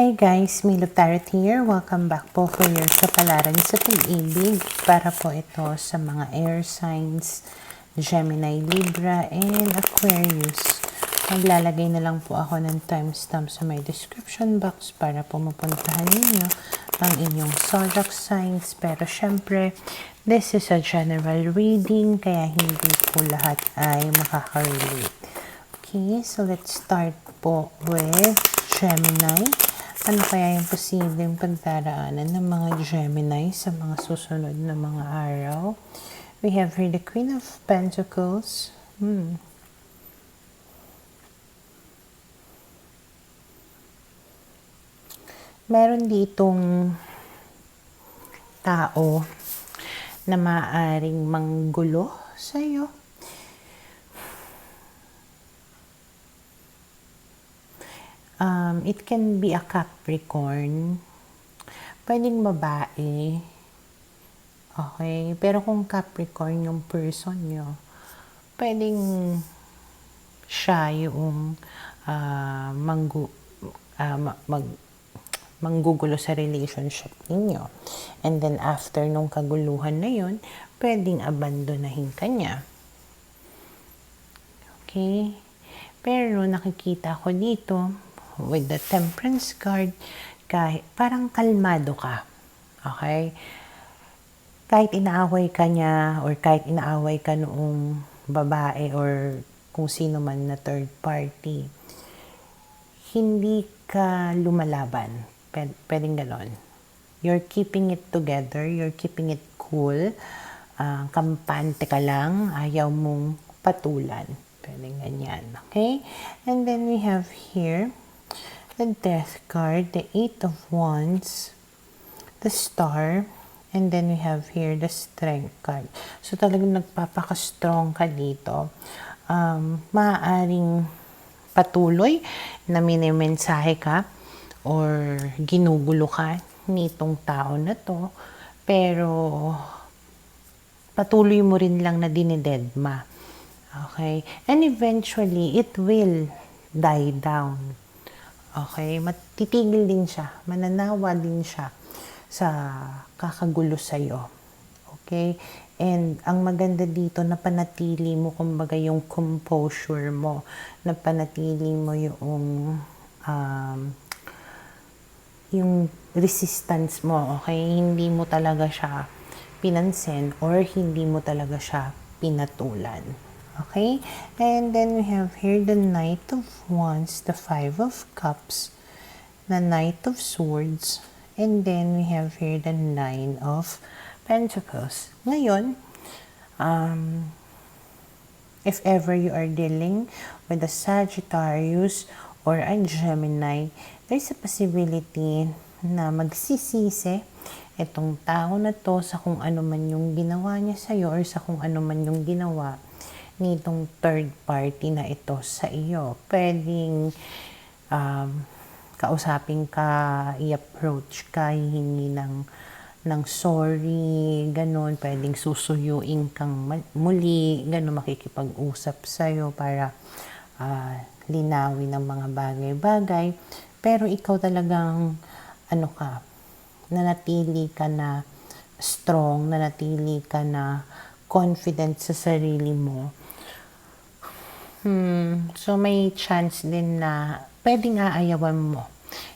Hi guys, Milo Tarot here. Welcome back po for your kapalaran sa pag-ibig. Para po ito sa mga air signs, Gemini, Libra, and Aquarius. Maglalagay na lang po ako ng timestamp sa my description box para po mapuntahan ninyo ang inyong zodiac signs. Pero syempre, this is a general reading, kaya hindi po lahat ay makaka-relate. Okay, so let's start po with Gemini. Ano kaya yung posibleng pagdaraanan ng mga Gemini sa mga susunod na mga araw? We have here the Queen of Pentacles. Meron ditong tao na maaaring manggulo sa iyo. It can be a Capricorn. Pwedeng babae. Okay. Pero kung Capricorn yung person nyo, pwedeng siya yung manggugulo sa relationship ninyo. And then after nung kaguluhan na yun, pwedeng abandonahin ka niya. Okay. Pero nakikita ko dito, with the Temperance card, kahit parang kalmado ka. Okay? Kahit inaaway ka niya or kahit inaaway ka noong babae or kung sino man na third party, hindi ka lumalaban. Pwedeng ganon. You're keeping it together. You're keeping it cool. Kampante ka lang. Ayaw mong patulan. Pwedeng ganyan. Okay? And then we have here the Death card, the Eight of Wands, the Star, and then we have here the Strength card. So talagang nagpapaka-strong ka dito. Maaaring patuloy na minimensahe ka or ginugulo ka nitong tao na to, pero patuloy mo rin lang na dinidedma. Okay? And eventually, it will die down. Okay? Matitigil din siya. Mananawa din siya sa kakagulo sa'yo. Okay? And ang maganda dito, napanatili mo kumbaga yung composure mo. Napanatili mo yung resistance mo. Okay? Hindi mo talaga siya pinansin or hindi mo talaga siya pinatulan. Okay, and then we have here the Knight of Wands, the Five of Cups, the Knight of Swords, and then we have here the Nine of Pentacles. Ngayon, if ever you are dealing with a Sagittarius or a Gemini, there's a possibility na magsisisi itong tao na to sa kung ano man yung ginawa niya sa'yo or sa kung ano man yung ginawa nitong third party na ito sa iyo. Pwedeng kausapin ka, i-approach ka, hihingi ng sorry, ganun. Pwedeng susuyuin kang muli, ganun, makikipag-usap sa'yo para linawin ang mga bagay-bagay. Pero ikaw talagang, nanatili ka na strong, nanatili ka na confident sa sarili mo. So may chance din na pwedeng aayawan mo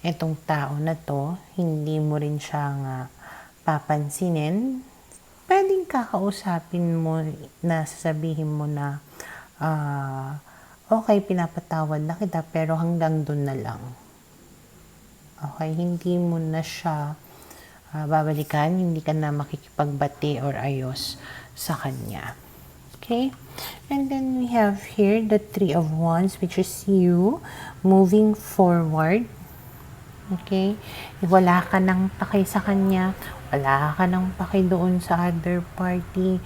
itong tao na to. Hindi mo rin siya papansinin. Pwedeng kakausapin mo na sasabihin mo na okay, pinapatawad na kita pero hanggang dun na lang. Okay, hindi mo na siya babalikan, hindi ka na makikipagbati or ayos sa kanya. Okay, and then we have here the Three of Wands, which is you moving forward. Okay, wala ka nang paki sa kanya, wala ka nang paki doon sa other party,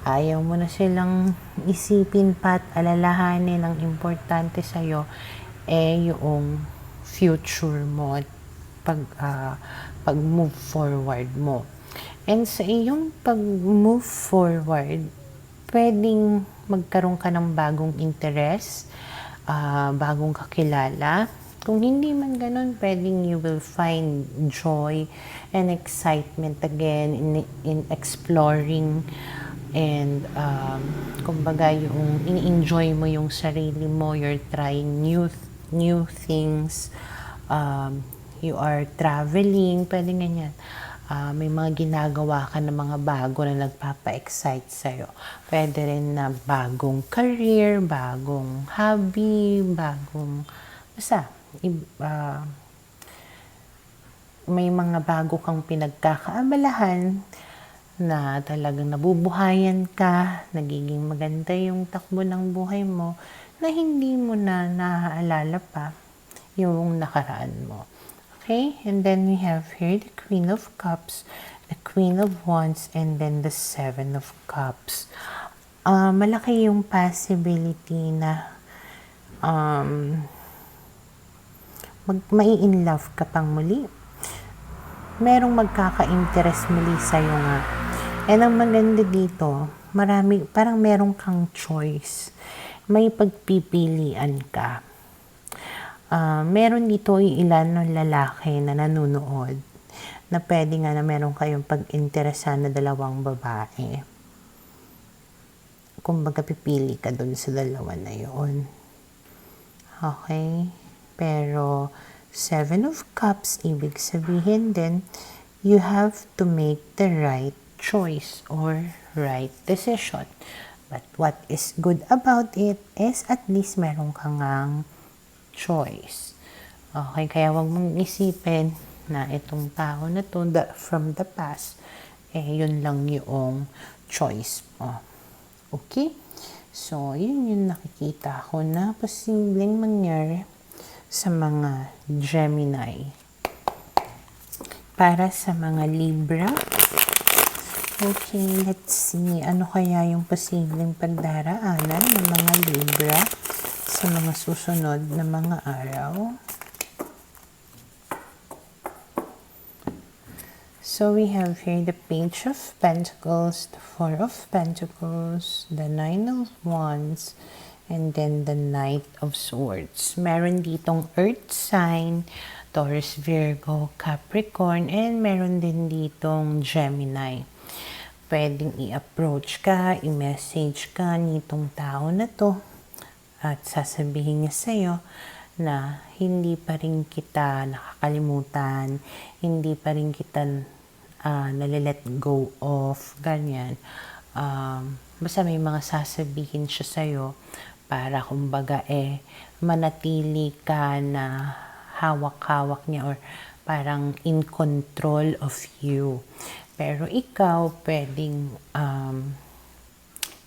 ayaw mo na silang isipin pa at alalahanin. Ang importante sa'yo yung future mo at pag-move forward mo. And sa iyong pag-move forward, pwedeng magkaroon ka ng bagong interest, bagong kakilala, Kung hindi man ganun, pwedeng you will find joy and excitement again in exploring and kumbaga yung ini-enjoy mo yung sarili mo, you're trying new things, you are traveling, pwede ganyan. May mga ginagawa ka na mga bago na nagpapa-excite sa'yo. Pwede rin na bagong career, bagong hobby, basta, may mga bago kang pinagkakaabalahan na talagang nabubuhayan ka, nagiging maganda yung takbo ng buhay mo, na hindi mo na naaalala pa yung nakaraan mo. Okay, and then we have here the Queen of Cups, the Queen of Wands, and then the Seven of Cups. Malaki yung possibility na mai-in love ka pang muli. Merong magkaka-interest muli sa'yo nga. And ang maganda dito, parang merong kang choice. May pagpipilian ka. Meron dito ilan ng lalaki na nanonood na pwede nga na meron kayong pag-interesan na dalawang babae. Kumbaga pipili ka dun sa dalawa na yun. Okay? Pero Seven of Cups, ibig sabihin din, you have to make the right choice or right decision. But what is good about it is at least meron kang choice. Okay, kaya wag mong isipin na itong tao na to from the past, yun lang yung choice mo. Okay? So, yun yung nakikita ko na posibleng mangyari sa mga Gemini. Para sa mga Libra, okay, let's see. Ano kaya yung posibleng pagdaraanan ng mga Libra sa mga susunod na mga araw? So we have here the Page of Pentacles, the Four of Pentacles, the Nine of Wands, and then the Knight of Swords. Meron ditong Earth sign, Taurus, Virgo, Capricorn, and meron din ditong Gemini. Pwedeng i-approach ka, i-message ka nitong tao na to at sasabihin niya sa'yo na hindi pa rin kita nakakalimutan, hindi pa rin kita nalilet go of, ganyan. Basta may mga sasabihin siya sa'yo para kumbaga manatili ka na hawak-hawak niya or parang in control of you. Pero ikaw, pwedeng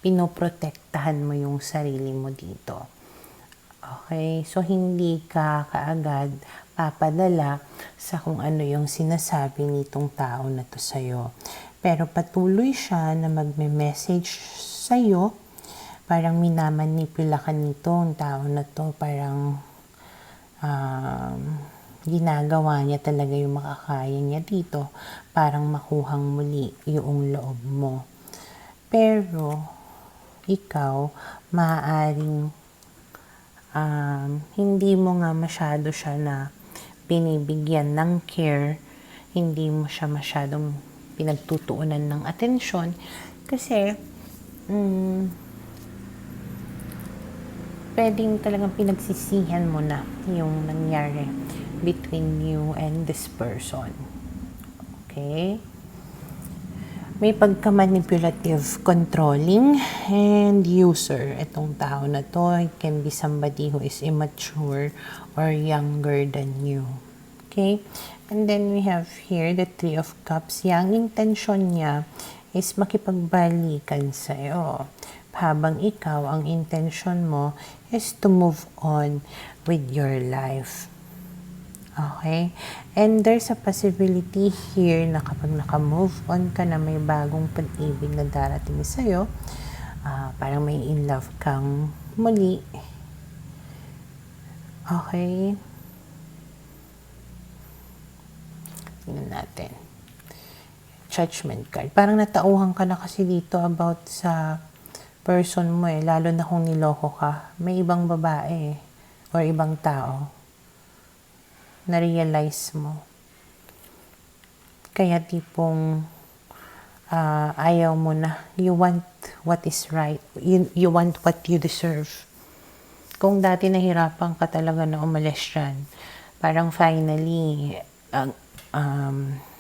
pinoprotektahan mo yung sarili mo dito. Okay? So, hindi ka kaagad papadala sa kung ano yung sinasabi nitong tao na to sa'yo. Pero patuloy siya na magme-message sa'yo, parang minamanipula ka nitong tao na to, parang ginagawa niya talaga yung makakaya niya dito, parang makuhang muli yung loob mo. Pero, ikaw, maaaring hindi mo nga masyado siya na binibigyan ng care, hindi mo siya masyadong pinagtutuunan ng atensyon kasi pwedeng talagang pinagsisihan mo na yung nangyari between you and this person. Okay? May pagka-manipulative, controlling, and user. Itong tao na to, it can be somebody who is immature or younger than you. Okay? And then we have here the Three of Cups. Yang intention niya is makipagbalikan sa'yo. Habang ikaw, ang intention mo is to move on with your life. Okay? And there's a possibility here na kapag naka-move on ka na may bagong pag-ibig na darating sa'yo, parang may in love kang muli. Okay? Tingnan natin. Judgment card. Parang natauhan ka na kasi dito about sa person mo lalo na kung niloko ka. May ibang babae or ibang tao. na-realize mo. Kaya tipong ayaw mo na. You want what is right. You want what you deserve. Kung dati nahirapan ka talaga na umalis dyan, parang finally,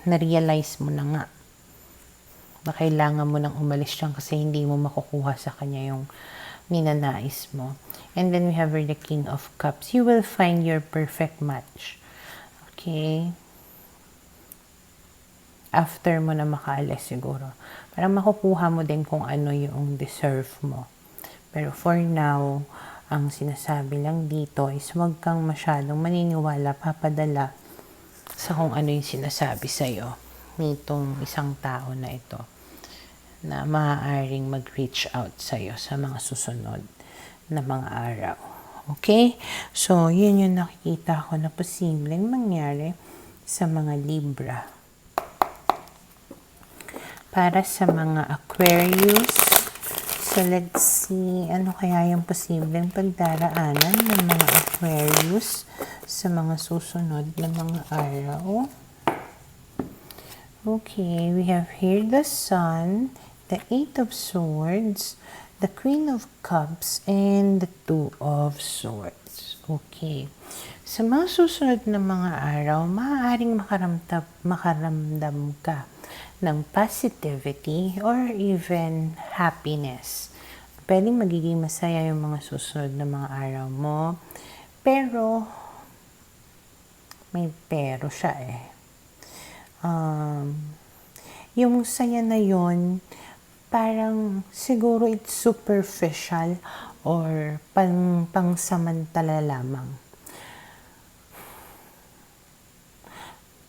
na-realize mo na nga na kailangan mo nang umalis dyan kasi hindi mo makukuha sa kanya yung ninanais mo. And then we have the King of Cups. You will find your perfect match. Okay? After mo na makaalis siguro. Parang makukuha mo din kung ano yung deserve mo. Pero for now, ang sinasabi lang dito is huwag kang masyadong maniniwala, papadala sa kung ano yung sinasabi sa'yo nitong isang tao na ito na maaaring mag-reach out sa'yo sa mga susunod na mga araw. Okay? So, yun yung nakikita ko na posibleng mangyari sa mga Libra. Para sa mga Aquarius, so let's see, ano kaya yung posibleng pagdaraanan ng mga Aquarius sa mga susunod na mga araw. Okay, we have here the Sun, the Eight of Swords, the Queen of Cups, and the Two of Swords. Okay. Sa mga susunod na mga araw, maaaring makaramdam ka ng positivity or even happiness. Pwedeng magiging masaya yung mga susunod na mga araw mo, pero may pero siya eh. Yung saya na yon parang siguro it's superficial or pangsamantala lamang.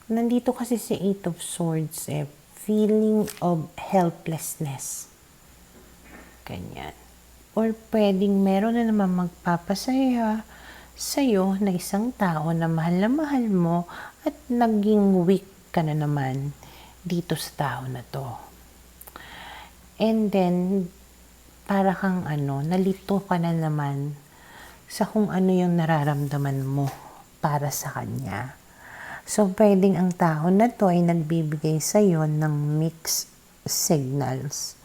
Nandito kasi si Eight of Swords eh, feeling of helplessness. Ganyan. Or pwedeng meron na naman magpapasaya sa'yo na isang tao na mahal mo at naging weak ka na naman dito sa tao na to. And then, para kang nalito ka na naman sa kung ano yung nararamdaman mo para sa kanya. So, pwedeng ang tao na to ay nagbibigay sa'yo ng mixed signals.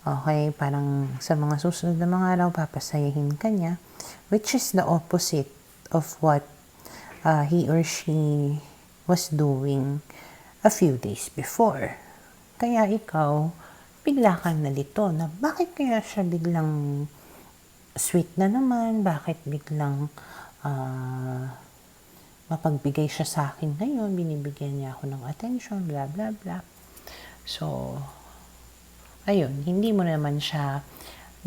Okay, parang sa mga susunod na mga araw, papasayahin ka niya, which is the opposite of what he or she was doing a few days before. Kaya ikaw, bigla kang nalito na bakit kaya siya biglang sweet na naman, bakit biglang mapagbigay siya sa akin ngayon, binibigyan niya ako ng attention, blah blah blah. So, ayun, hindi mo naman siya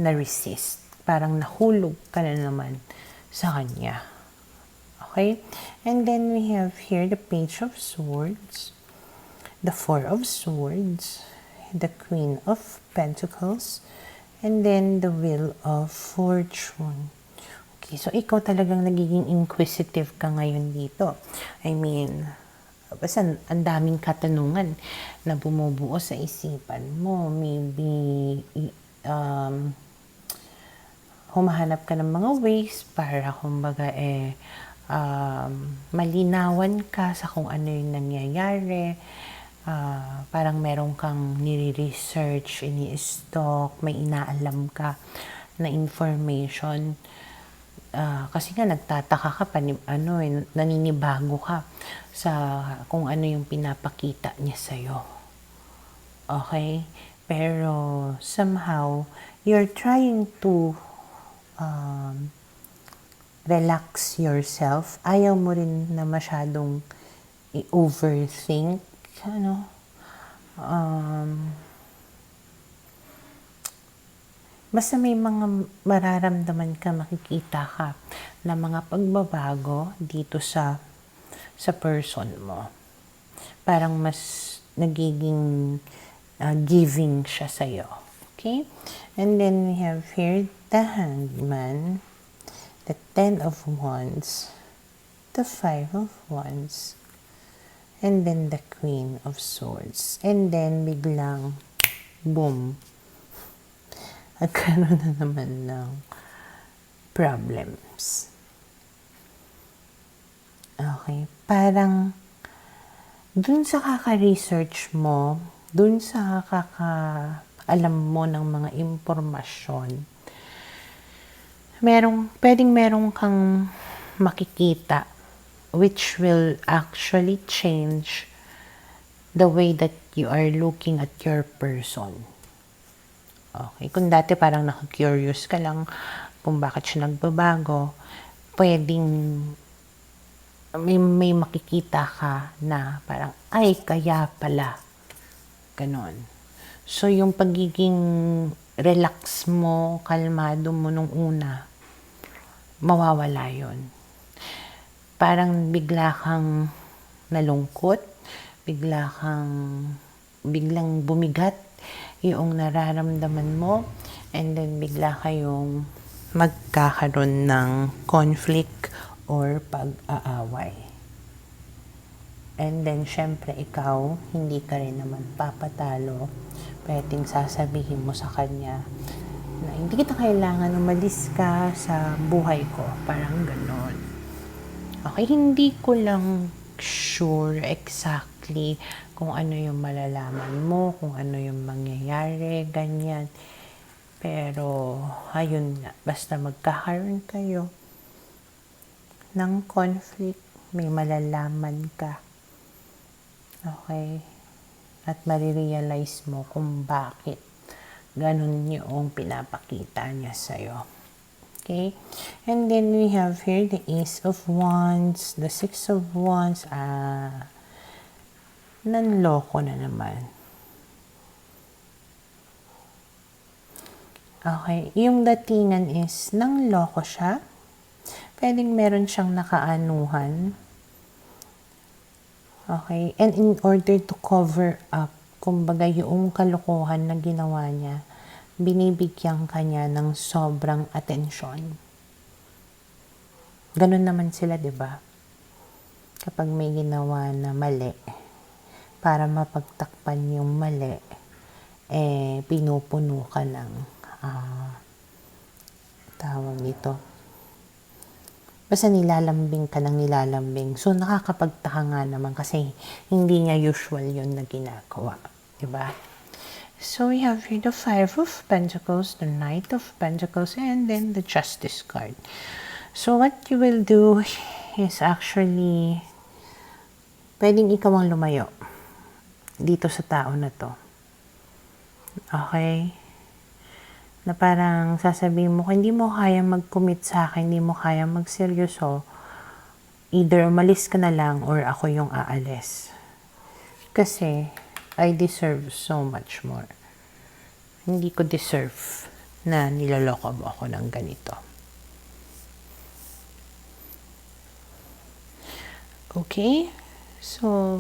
na-resist. Parang nahulog ka na naman sa kanya. Okay? And then we have here the Page of Swords, the Four of Swords, the Queen of Pentacles, and then the Wheel of Fortune. Okay, so ikaw talagang nagiging inquisitive ka ngayon dito. I mean, basta ang daming katanungan na bumubuo sa isipan mo. Maybe, humahanap ka ng mga ways para kumbaga malinawan ka sa kung ano yung nangyayari. Parang meron kang nire-research, ini-stalk, may inaalam ka na information. Kasi nga nagtataka ka pa, naninibago ka sa kung ano yung pinapakita niya sa'yo. Okay? Pero somehow, you're trying to relax yourself. Ayaw mo rin na masyadong i-overthink. Basta may mga mararamdaman ka, makikita ka na mga pagbabago dito sa person mo. Parang mas nagiging giving siya sa'yo. Okay? And then we have here the Hangman, the Ten of Wands, the Five of Wands, and then the Queen of Swords. And then biglang, boom, nagkaroon na naman ng problems. Okay? Parang dun sa kaka-research mo, dun sa alam mo ng mga impormasyon, pwedeng merong kang makikita which will actually change the way that you are looking at your person. Okay? Kung dati parang naka-curious ka lang kung bakit siya nagbabago, pwedeng may makikita ka na parang, ay, kaya pala. Ganon. So, yung pagiging relax mo, kalmado mo nung una, mawawala yun. Parang bigla kang nalungkot, biglang bumigat yung nararamdaman mo, and then bigla kayong magkakaroon ng conflict or pag-aaway. And then, syempre, ikaw, hindi ka rin naman papatalo. Pwedeng sasabihin mo sa kanya na hindi kita kailangan, umalis ka sa buhay ko. Parang ganon. Okay, hindi ko lang sure exactly kung ano yung malalaman mo, kung ano yung mangyayari, ganyan. Pero, ayun nga, basta magkakaroon kayo ng conflict, may malalaman ka. Okay? At marirealize mo kung bakit ganun yung pinapakita niya sa'yo. Okay? And then we have here the Ace of Wands, the Six of Wands, nanloko na naman. Okay, yung datingan is nangloko siya. Pwedeng meron siyang nakaanuhan. Okay, and in order to cover up, kumbaga yung kalokohan na ginawa niya, binibigyan kanya ng sobrang atensyon. Ganun naman sila, di ba? Kapag may ginawa na mali, para mapagtakpan yung mali, pinupuno ka ng tawag nito. Basta nilalambing ka ng nilalambing. So, nakakapagtaka nga naman kasi hindi niya usual yun na ginagawa. Diba? So, we have here the Five of Pentacles, the Knight of Pentacles, and then the Justice card. So, what you will do is actually, pwedeng ikaw ang lumayo dito sa tao na to. Okay? Na parang sasabihin mo, hindi mo kaya mag-commit sa akin, hindi mo kaya mag-seryoso, either umalis ka na lang or ako yung aalis. Kasi, I deserve so much more. Hindi ko deserve na niloloko mo ako ng ganito. Okay? So,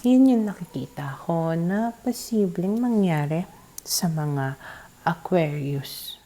yun yung nakikita ko na posibleng mangyari sa mga Aquarius.